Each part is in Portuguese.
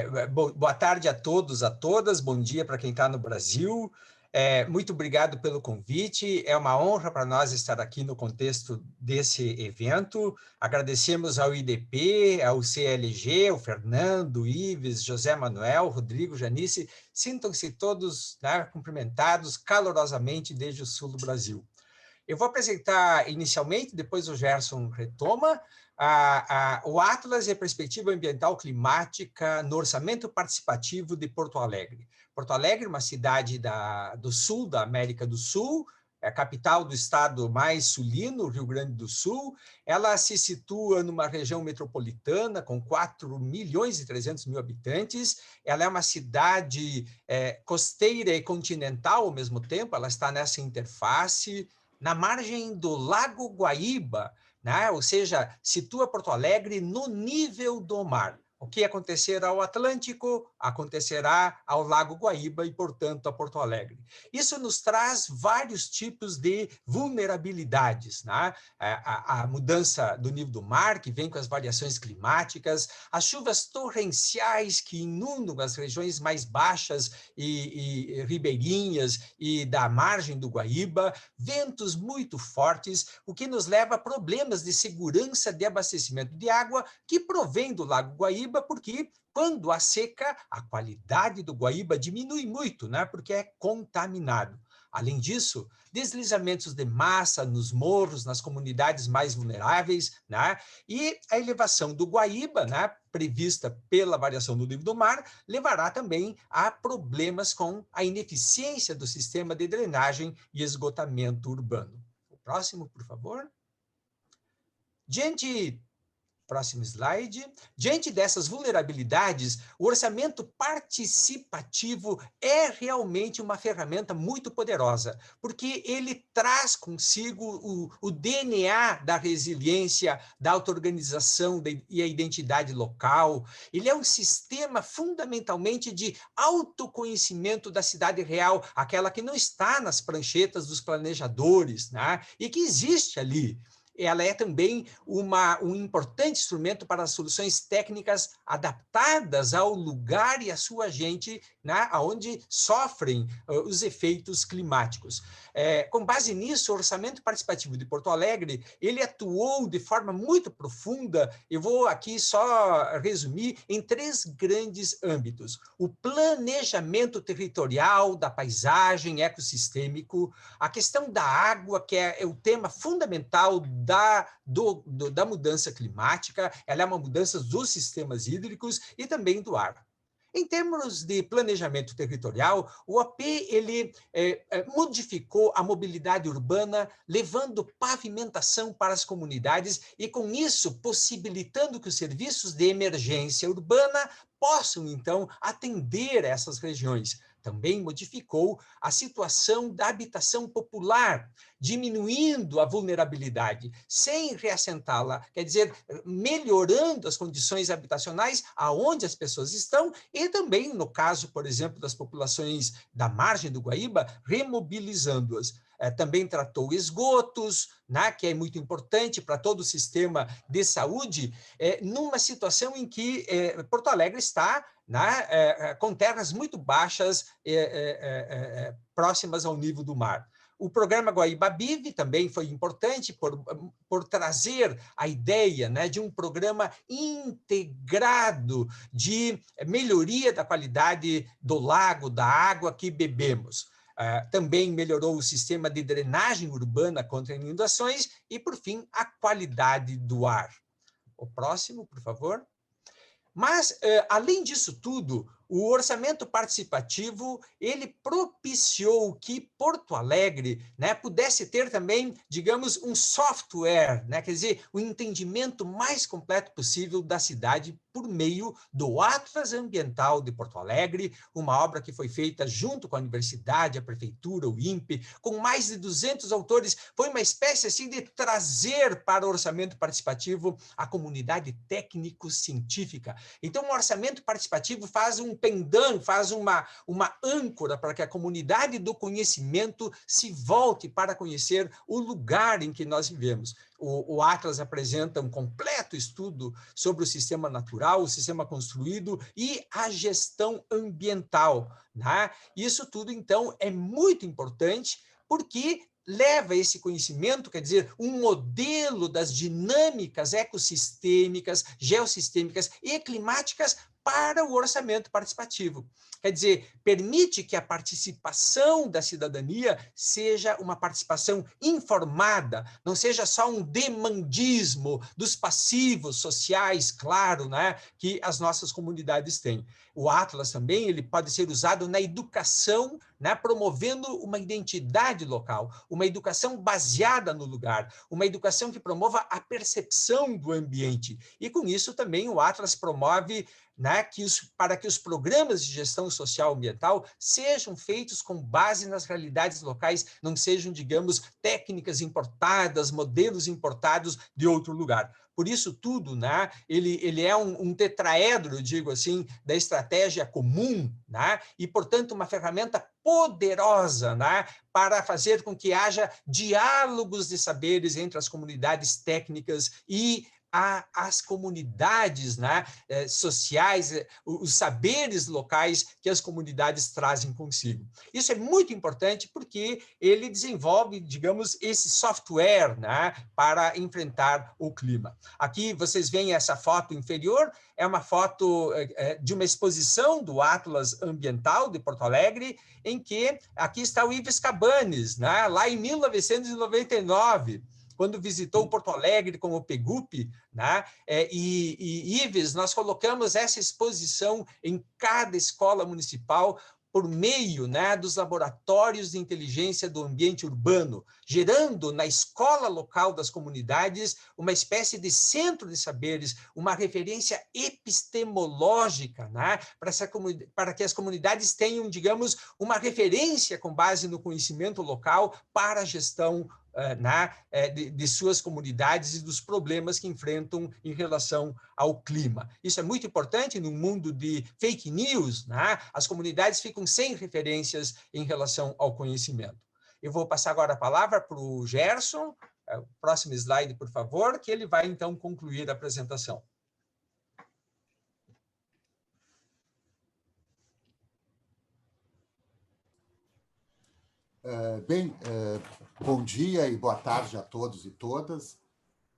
Boa tarde a todos, a todas. Bom dia para quem está no Brasil. Muito obrigado pelo convite. É uma honra para nós estar aqui no contexto desse evento. Agradecemos ao IDP, ao CLG, ao Fernando, Ives, José Manuel, Rodrigo, Janice. Sintam-se todos, né, cumprimentados calorosamente desde o sul do Brasil. Eu vou apresentar inicialmente, depois o Gerson retoma, o Atlas e a Perspectiva Ambiental Climática no Orçamento Participativo de Porto Alegre. Porto Alegre, uma cidade do sul da América do Sul, é a capital do estado mais sulino, Rio Grande do Sul. Ela se situa numa região metropolitana com 4.300.000 habitantes. Ela é uma cidade costeira e continental ao mesmo tempo, ela está nessa interface, na margem do Lago Guaíba, né? Ou seja, situa Porto Alegre no nível do mar. O que acontecer ao Atlântico, acontecerá ao Lago Guaíba e, portanto, a Porto Alegre. Isso nos traz vários tipos de vulnerabilidades, né? A mudança do nível do mar, que vem com as variações climáticas, as chuvas torrenciais que inundam as regiões mais baixas e ribeirinhas e da margem do Guaíba, ventos muito fortes, o que nos leva a problemas de segurança de abastecimento de água que provém do Lago Guaíba, porque quando há seca, a qualidade do Guaíba diminui muito, né? Porque é contaminado. Além disso, deslizamentos de massa nos morros, nas comunidades mais vulneráveis, né? E a elevação do Guaíba, né, prevista pela variação do nível do mar, levará também a problemas com a ineficiência do sistema de drenagem e esgotamento urbano. O próximo, por favor. Próximo slide. Diante dessas vulnerabilidades, o orçamento participativo é realmente uma ferramenta muito poderosa, porque ele traz consigo o DNA da resiliência, da auto-organização e a identidade local. Ele é um sistema fundamentalmente de autoconhecimento da cidade real, aquela que não está nas pranchetas dos planejadores, né? E que existe ali. Ela é também um importante instrumento para as soluções técnicas adaptadas ao lugar e à sua gente, né, onde sofrem os efeitos climáticos. Com base nisso, o Orçamento Participativo de Porto Alegre, ele atuou de forma muito profunda, eu vou aqui só resumir, em 3 grandes âmbitos. O planejamento territorial, da paisagem, ecossistêmico, a questão da água, que é o tema fundamental da mudança climática, ela é uma mudança dos sistemas hídricos e também do ar. Em termos de planejamento territorial, o AP ele modificou a mobilidade urbana, levando pavimentação para as comunidades e, com isso, possibilitando que os serviços de emergência urbana possam, então, atender essas regiões. Também modificou a situação da habitação popular, diminuindo a vulnerabilidade, sem reassentá-la, quer dizer, melhorando as condições habitacionais aonde as pessoas estão e também, no caso, por exemplo, das populações da margem do Guaíba, remobilizando-as. Também tratou esgotos, né, que é muito importante para todo o sistema de saúde, numa situação em que Porto Alegre está, né, com terras muito baixas, próximas ao nível do mar. O programa Guaíba Vive também foi importante por trazer a ideia, né, de um programa integrado de melhoria da qualidade do lago, da água que bebemos. Também melhorou o sistema de drenagem urbana contra inundações e, por fim, a qualidade do ar. O próximo, por favor. Mas, além disso tudo, o orçamento participativo, ele propiciou que Porto Alegre, né, pudesse ter também, digamos, um software, né, quer dizer, o entendimento mais completo possível da cidade por meio do Atlas Ambiental de Porto Alegre, uma obra que foi feita junto com a universidade, a prefeitura, o INPE, com mais de 200 autores. Foi uma espécie assim de trazer para o orçamento participativo a comunidade técnico-científica. Então, o orçamento participativo faz um pendão, faz uma âncora para que a comunidade do conhecimento se volte para conhecer o lugar em que nós vivemos. O Atlas apresenta um completo estudo sobre o sistema natural, o sistema construído e a gestão ambiental, né? Isso tudo, então, é muito importante porque leva esse conhecimento, quer dizer, um modelo das dinâmicas ecossistêmicas, geossistêmicas e climáticas para o orçamento participativo. Quer dizer, permite que a participação da cidadania seja uma participação informada, não seja só um demandismo dos passivos sociais, claro, né, que as nossas comunidades têm. O Atlas também ele pode ser usado na educação, né, promovendo uma identidade local, uma educação baseada no lugar, uma educação que promova a percepção do ambiente. E com isso também o Atlas promove, né, para que os programas de gestão social ambiental sejam feitos com base nas realidades locais, não sejam, digamos, técnicas importadas, modelos importados de outro lugar. Por isso tudo, né, ele é um tetraedro, digo assim, da estratégia comum, né, e, portanto, uma ferramenta poderosa, né, para fazer com que haja diálogos de saberes entre as comunidades técnicas e as comunidades, né, sociais, os saberes locais que as comunidades trazem consigo. Isso é muito importante porque ele desenvolve, digamos, esse software, né, para enfrentar o clima. Aqui vocês veem essa foto inferior, é uma foto de uma exposição do Atlas Ambiental de Porto Alegre, em que aqui está o Ives Cabanes, né, lá em 1999, quando visitou Porto Alegre com o PEGUP, né? Ives, nós colocamos essa exposição em cada escola municipal por meio, né, dos laboratórios de inteligência do ambiente urbano, gerando na escola local das comunidades uma espécie de centro de saberes, uma referência epistemológica, né, para que as comunidades tenham, digamos, uma referência com base no conhecimento local para a gestão de suas comunidades e dos problemas que enfrentam em relação ao clima. Isso é muito importante no mundo de fake news, né? As comunidades ficam sem referências em relação ao conhecimento. Eu vou passar agora a palavra para o Gerson, próximo slide, por favor, que ele vai, então, concluir a apresentação. Bom dia e boa tarde a todos e todas.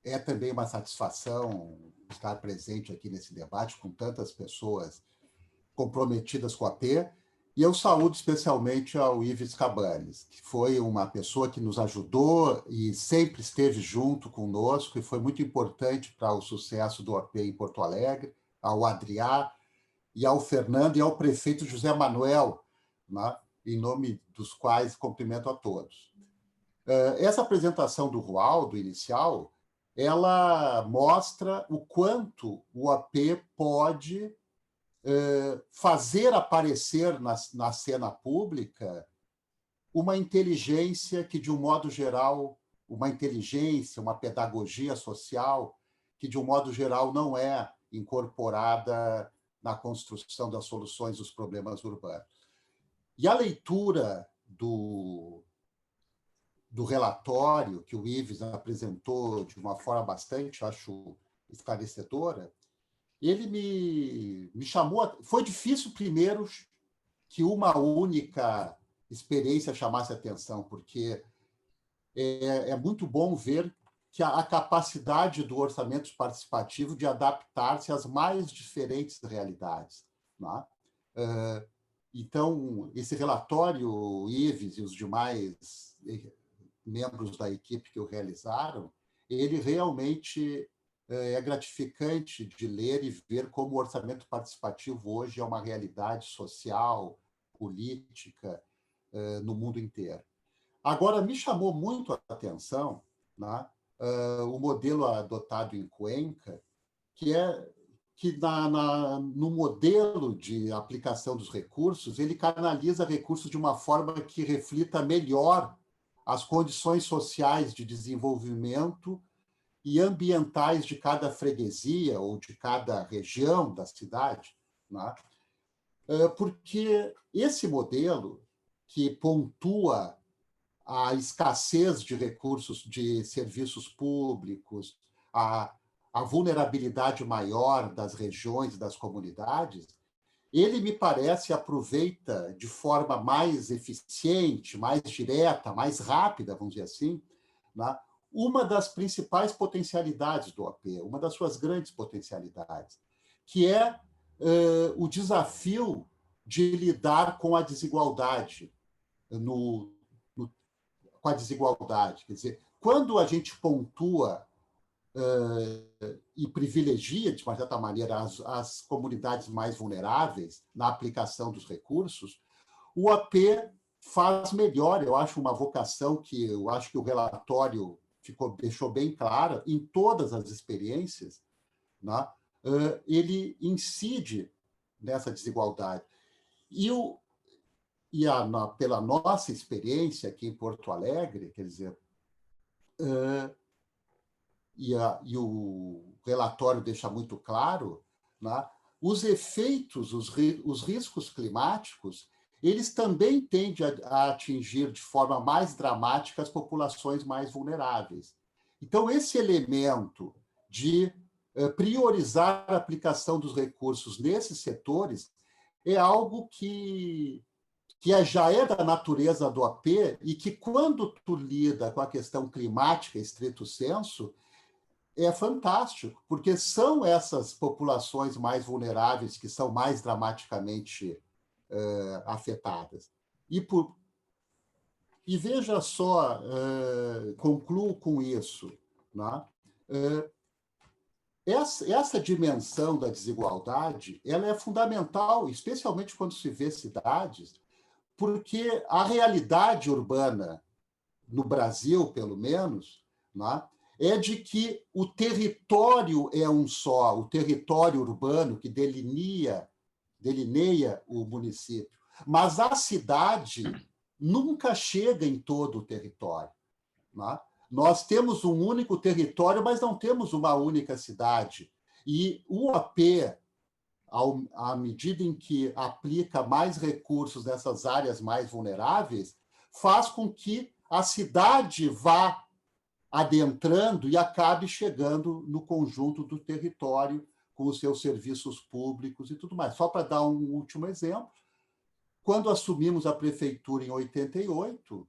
É também uma satisfação estar presente aqui nesse debate com tantas pessoas comprometidas com a AP, e eu saúdo especialmente ao Ives Cabanes, que foi uma pessoa que nos ajudou e sempre esteve junto conosco e foi muito importante para o sucesso do AP em Porto Alegre, ao Adriá e ao Fernando e ao prefeito José Manuel, né? Em nome dos quais cumprimento a todos. Essa apresentação do Rualdo, inicial, ela mostra o quanto o AP pode fazer aparecer na cena pública uma inteligência que, de um modo geral, uma inteligência, uma pedagogia social que, de um modo geral, não é incorporada na construção das soluções dos problemas urbanos. E a leitura do relatório que o Ives apresentou de uma forma bastante, acho, esclarecedora, ele me chamou... Foi difícil, primeiro, que uma única experiência chamasse atenção, porque é muito bom ver que a capacidade do orçamento participativo de adaptar-se às mais diferentes realidades, né? Então, esse relatório, o Ives e os demais membros da equipe que o realizaram, ele realmente é gratificante de ler e ver como o orçamento participativo hoje é uma realidade social, política, no mundo inteiro. Agora, me chamou muito a atenção, né, o modelo adotado em Cuenca, que é que no modelo de aplicação dos recursos, ele canaliza recursos de uma forma que reflita melhor as condições sociais de desenvolvimento e ambientais de cada freguesia ou de cada região da cidade, né? porque esse modelo que pontua a escassez de recursos de serviços públicos, a vulnerabilidade maior das regiões e das comunidades, ele, me parece, aproveita de forma mais eficiente, mais direta, mais rápida, vamos dizer assim, né, uma das principais potencialidades do AP, uma das suas grandes potencialidades, que é o desafio de lidar com a desigualdade com a desigualdade. Quer dizer, quando a gente pontua e privilegia, de uma certa maneira, as comunidades mais vulneráveis na aplicação dos recursos, o AP faz melhor. Eu acho uma vocação que eu acho que o relatório deixou bem clara em todas as experiências, né? Ele incide nessa desigualdade. Pela nossa experiência aqui em Porto Alegre, quer dizer, e o relatório deixa muito claro, né, os efeitos, os riscos climáticos, eles também tendem a atingir de forma mais dramática as populações mais vulneráveis. Então, esse elemento de priorizar a aplicação dos recursos nesses setores é algo que já é da natureza do AP e que, quando tu lida com a questão climática, estrito senso, é fantástico, porque são essas populações mais vulneráveis que são mais dramaticamente afetadas. E veja só, concluo com isso, né? Essa dimensão da desigualdade, ela é fundamental, especialmente quando se vê cidades, porque a realidade urbana, no Brasil, pelo menos, né, é de que o território é um só, o território urbano que delineia o município. Mas a cidade nunca chega em todo o território. Né? Nós temos um único território, mas não temos uma única cidade. E o AP, à medida em que aplica mais recursos nessas áreas mais vulneráveis, faz com que a cidade vá adentrando e acabe chegando no conjunto do território com os seus serviços públicos e tudo mais. Só para dar um último exemplo, quando assumimos a prefeitura em 88,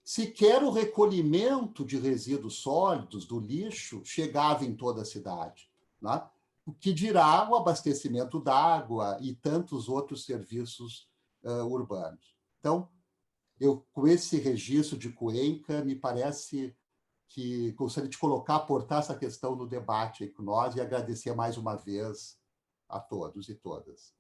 sequer o recolhimento de resíduos sólidos, do lixo, chegava em toda a cidade, né? O que dirá o abastecimento d'água e tantos outros serviços urbanos. Então, com esse registro de Cuenca, me parece que gostaria de aportar essa questão no debate aí com nós e agradecer mais uma vez a todos e todas.